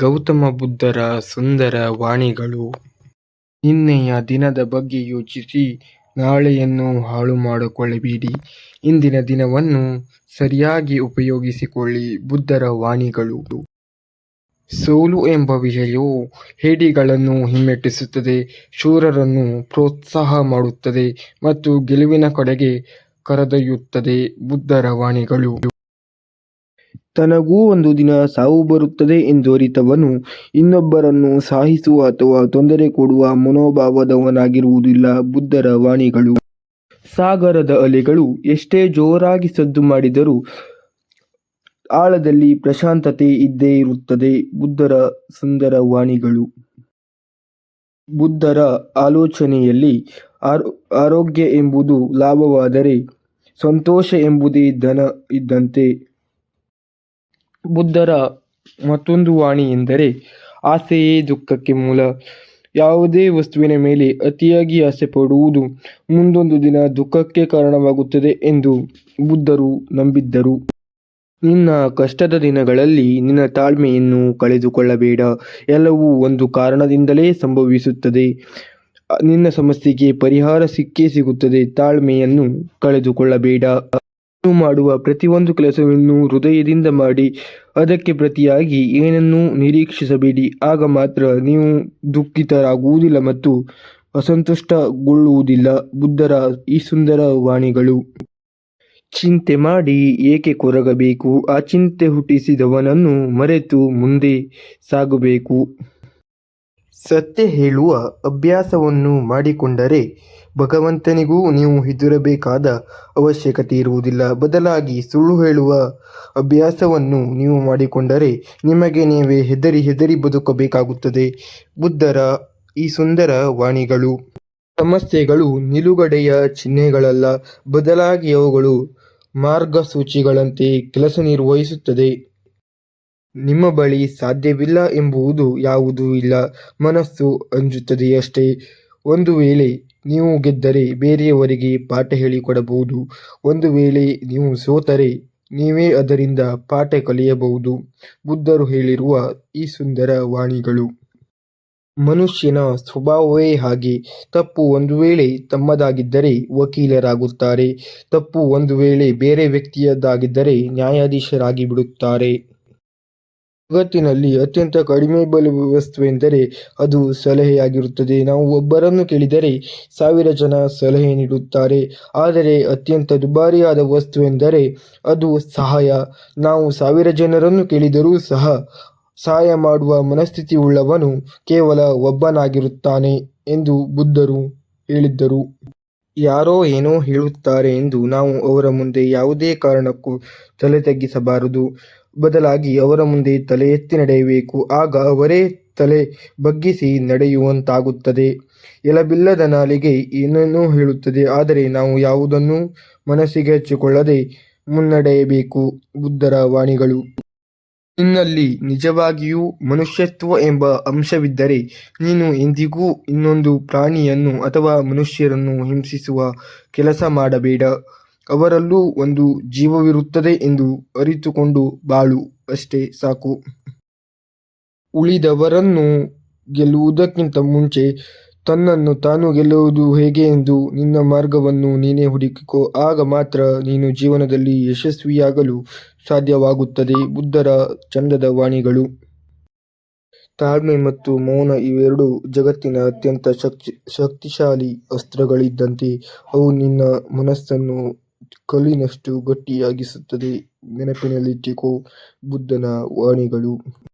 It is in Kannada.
ಗೌತಮ ಬುದ್ಧರ ಸುಂದರ ವಾಣಿಗಳು. ನಿನ್ನೆಯ ದಿನದ ಬಗ್ಗೆ ಯೋಚಿಸಿ ನಾಳೆಯನ್ನು ಹಾಳು ಮಾಡಿಕೊಳ್ಳಬೇಡಿ. ಇಂದಿನ ದಿನವನ್ನು ಸರಿಯಾಗಿ ಉಪಯೋಗಿಸಿಕೊಳ್ಳಿ. ಬುದ್ಧರ ವಾಣಿಗಳು. ಸೋಲು ಎಂಬ ವಿಷಯವು ಹೇಡಿಗಳನ್ನು ಹಿಮ್ಮೆಟ್ಟಿಸುತ್ತದೆ, ಶೂರರನ್ನು ಪ್ರೋತ್ಸಾಹ ಮಾಡುತ್ತದೆ ಮತ್ತು ಗೆಲುವಿನ ಕಡೆಗೆ ಕರೆದೊಯ್ಯುತ್ತದೆ. ಬುದ್ಧರ ವಾಣಿಗಳು. ತನಗೂ ಒಂದು ದಿನ ಸಾವು ಬರುತ್ತದೆ ಎಂದರಿತವನು ಇನ್ನೊಬ್ಬರನ್ನು ಸಾಯಿಸುವ ಅಥವಾ ತೊಂದರೆ ಕೊಡುವ ಮನೋಭಾವದವನಾಗಿರುವುದಿಲ್ಲ. ಬುದ್ಧರ ವಾಣಿಗಳು. ಸಾಗರದ ಅಲೆಗಳು ಎಷ್ಟೇ ಜೋರಾಗಿ ಸದ್ದು ಮಾಡಿದರೂ ಆಳದಲ್ಲಿ ಪ್ರಶಾಂತತೆ ಇದ್ದೇ ಇರುತ್ತದೆ. ಬುದ್ಧರ ಸುಂದರ ವಾಣಿಗಳು. ಬುದ್ಧರ ಆಲೋಚನೆಯಲ್ಲಿ ಆರೋಗ್ಯ ಎಂಬುದು ಲಾಭವಾದರೆ ಸಂತೋಷ ಎಂಬುದೇ ಧನ ಇದ್ದಂತೆ. ಬುದ್ಧರ ಮತ್ತೊಂದು ವಾಣಿ ಎಂದರೆ ಆಸೆಯೇ ದುಃಖಕ್ಕೆ ಮೂಲ. ಯಾವುದೇ ವಸ್ತುವಿನ ಮೇಲೆ ಅತಿಯಾಗಿ ಆಸೆ ಪಡುವುದು ಮುಂದೊಂದು ದಿನ ದುಃಖಕ್ಕೆ ಕಾರಣವಾಗುತ್ತದೆ ಎಂದು ಬುದ್ಧರು ನಂಬಿದ್ದರು. ನಿನ್ನ ಕಷ್ಟದ ದಿನಗಳಲ್ಲಿ ನಿನ್ನ ತಾಳ್ಮೆಯನ್ನು ಕಳೆದುಕೊಳ್ಳಬೇಡ. ಎಲ್ಲವೂ ಒಂದು ಕಾರಣದಿಂದಲೇ ಸಂಭವಿಸುತ್ತದೆ. ನಿನ್ನ ಸಮಸ್ಯೆಗೆ ಪರಿಹಾರ ಸಿಕ್ಕೇ ಸಿಗುತ್ತದೆ. ತಾಳ್ಮೆಯನ್ನು ಕಳೆದುಕೊಳ್ಳಬೇಡ. ನೀವು ಮಾಡುವ ಪ್ರತಿಯೊಂದು ಕೆಲಸವನ್ನು ಹೃದಯದಿಂದ ಮಾಡಿ. ಅದಕ್ಕೆ ಪ್ರತಿಯಾಗಿ ಏನನ್ನೂ ನಿರೀಕ್ಷಿಸಬೇಡಿ. ಆಗ ಮಾತ್ರ ನೀವು ದುಃಖಿತರಾಗುವುದಿಲ್ಲ ಮತ್ತು ಅಸಂತುಷ್ಟಗೊಳ್ಳುವುದಿಲ್ಲ. ಬುದ್ಧರ ಈ ಸುಂದರ ವಾಣಿಗಳು. ಚಿಂತೆ ಮಾಡಿ ಏಕೆ ಕೊರಗಬೇಕು. ಆ ಚಿಂತೆ ಹುಟ್ಟಿಸಿದವನನ್ನು ಮರೆತು ಮುಂದೆ ಸಾಗಬೇಕು. ಸತ್ಯ ಹೇಳುವ ಅಭ್ಯಾಸವನ್ನು ಮಾಡಿಕೊಂಡರೆ ಭಗವಂತನಿಗೂ ನೀವು ಹೆದರಬೇಕಾದ ಅವಶ್ಯಕತೆ ಇರುವುದಿಲ್ಲ. ಬದಲಾಗಿ ಸುಳ್ಳು ಹೇಳುವ ಅಭ್ಯಾಸವನ್ನು ನೀವು ಮಾಡಿಕೊಂಡರೆ ನಿಮಗೆ ನೀವೇ ಹೆದರಿ ಬದುಕಬೇಕಾಗುತ್ತದೆ. ಬುದ್ಧರ ಈ ಸುಂದರ ವಾಣಿಗಳು. ಸಮಸ್ಯೆಗಳು ನಿಲುಗಡೆಯ ಚಿಹ್ನೆಗಳಲ್ಲ, ಬದಲಾಗಿ ಅವುಗಳು ಮಾರ್ಗಸೂಚಿಗಳಂತೆ ಕೆಲಸ ನಿರ್ವಹಿಸುತ್ತದೆ. ನಿಮ್ಮ ಬಳಿ ಸಾಧ್ಯವಿಲ್ಲ ಎಂಬುದು ಯಾವುದೂ ಇಲ್ಲ. ಮನಸ್ಸು ಅಂಜುತ್ತದೆಯಷ್ಟೇ. ಒಂದು ವೇಳೆ ನೀವು ಗೆದ್ದರೆ ಬೇರೆಯವರಿಗೆ ಪಾಠ ಹೇಳಿಕೊಡಬಹುದು. ಒಂದು ವೇಳೆ ನೀವು ಸೋತರೆ ನೀವೇ ಅದರಿಂದ ಪಾಠ ಕಲಿಯಬಹುದು. ಬುದ್ಧರು ಹೇಳಿರುವ ಈ ಸುಂದರ ವಾಣಿಗಳು. ಮನುಷ್ಯನ ಸ್ವಭಾವವೇ ಹಾಗೆ. ತಪ್ಪು ಒಂದು ವೇಳೆ ತಮ್ಮದಾಗಿದ್ದರೆ ವಕೀಲರಾಗುತ್ತಾರೆ. ತಪ್ಪು ಒಂದು ವೇಳೆ ಬೇರೆ ವ್ಯಕ್ತಿಯದ್ದಾಗಿದ್ದರೆ ನ್ಯಾಯಾಧೀಶರಾಗಿ ಬಿಡುತ್ತಾರೆ. ಜಗತ್ತಿನಲ್ಲಿ ಅತ್ಯಂತ ಕಡಿಮೆ ಬೆಲೆಯ ವಸ್ತುವೆಂದರೆ ಅದು ಸಲಹೆಯಾಗಿರುತ್ತದೆ. ನಾವು ಒಬ್ಬರನ್ನು ಕೇಳಿದರೆ 1000 ಜನ ಸಲಹೆ ನೀಡುತ್ತಾರೆ. ಆದರೆ ಅತ್ಯಂತ ದುಬಾರಿಯಾದ ವಸ್ತುವೆಂದರೆ ಅದು ಸಹಾಯ. ನಾವು 1000 ಜನರನ್ನು ಕೇಳಿದರೂ ಸಹ ಸಹಾಯ ಮಾಡುವ ಮನಸ್ಥಿತಿಯುಳ್ಳವನು ಕೇವಲ ಒಬ್ಬನಾಗಿರುತ್ತಾನೆ ಎಂದು ಬುದ್ಧರು ಹೇಳಿದ್ದರು. ಯಾರೋ ಏನೋ ಹೇಳುತ್ತಾರೆ ಎಂದು ನಾವು ಅವರ ಮುಂದೆ ಯಾವುದೇ ಕಾರಣಕ್ಕೂ ತಲೆ ತಗ್ಗಿಸಬಾರದು. ಬದಲಾಗಿ ಅವರ ಮುಂದೆ ತಲೆ ಎತ್ತಿ ನಡೆಯಬೇಕು. ಆಗ ಅವರೇ ತಲೆ ಬಗ್ಗಿಸಿ ನಡೆಯುವಂತಾಗುತ್ತದೆ. ಎಲಬಿಲ್ಲದ ನಾಲಿಗೆ ಏನೇನೋ ಹೇಳುತ್ತದೆ, ಆದರೆ ನಾವು ಯಾವುದನ್ನೂ ಮನಸ್ಸಿಗೆ ಹಚ್ಚಿಕೊಳ್ಳದೆ ಮುನ್ನಡೆಯಬೇಕು. ಬುದ್ಧರ ವಾಣಿಗಳು. ನಿನ್ನಲ್ಲಿ ನಿಜವಾಗಿಯೂ ಮನುಷ್ಯತ್ವ ಎಂಬ ಅಂಶವಿದ್ದರೆ ನೀನು ಎಂದಿಗೂ ಇನ್ನೊಂದು ಪ್ರಾಣಿಯನ್ನು ಅಥವಾ ಮನುಷ್ಯರನ್ನು ಹಿಂಸಿಸುವ ಕೆಲಸ ಮಾಡಬೇಡ. ಅವರಲ್ಲೂ ಒಂದು ಜೀವವಿರುತ್ತದೆ ಎಂದು ಅರಿತುಕೊಂಡು ಬಾಳು. ಅಷ್ಟೇ ಸಾಕು. ಉಳಿದವರನ್ನು ಗೆಲ್ಲುವುದಕ್ಕಿಂತ ಮುಂಚೆ ತನ್ನನ್ನು ತಾನು ಗೆಲ್ಲುವುದು ಹೇಗೆ ಎಂದು ನಿನ್ನ ಮಾರ್ಗವನ್ನು ನೀನೇ ಹುಡುಕಿಕೋ. ಆಗ ಮಾತ್ರ ನೀನು ಜೀವನದಲ್ಲಿ ಯಶಸ್ವಿಯಾಗಲು ಸಾಧ್ಯವಾಗುತ್ತದೆ. ಬುದ್ಧರ ಚಂದದ ವಾಣಿಗಳು. ತಾಳ್ಮೆ ಮತ್ತು ಮೌನ ಇವೆರಡೂ ಜಗತ್ತಿನ ಅತ್ಯಂತ ಶಕ್ತಿಶಾಲಿ ಅಸ್ತ್ರಗಳಿದ್ದಂತೆ. ಅವು ನಿನ್ನ ಮನಸ್ಸನ್ನು ಕಲ್ಲಿನಷ್ಟು ಗಟ್ಟಿಯಾಗಿಸುತ್ತದೆ. ನೆನಪಿನಲ್ಲಿಟ್ಟುಕೋ. ಬುದ್ಧನ ವಾಣಿಗಳು.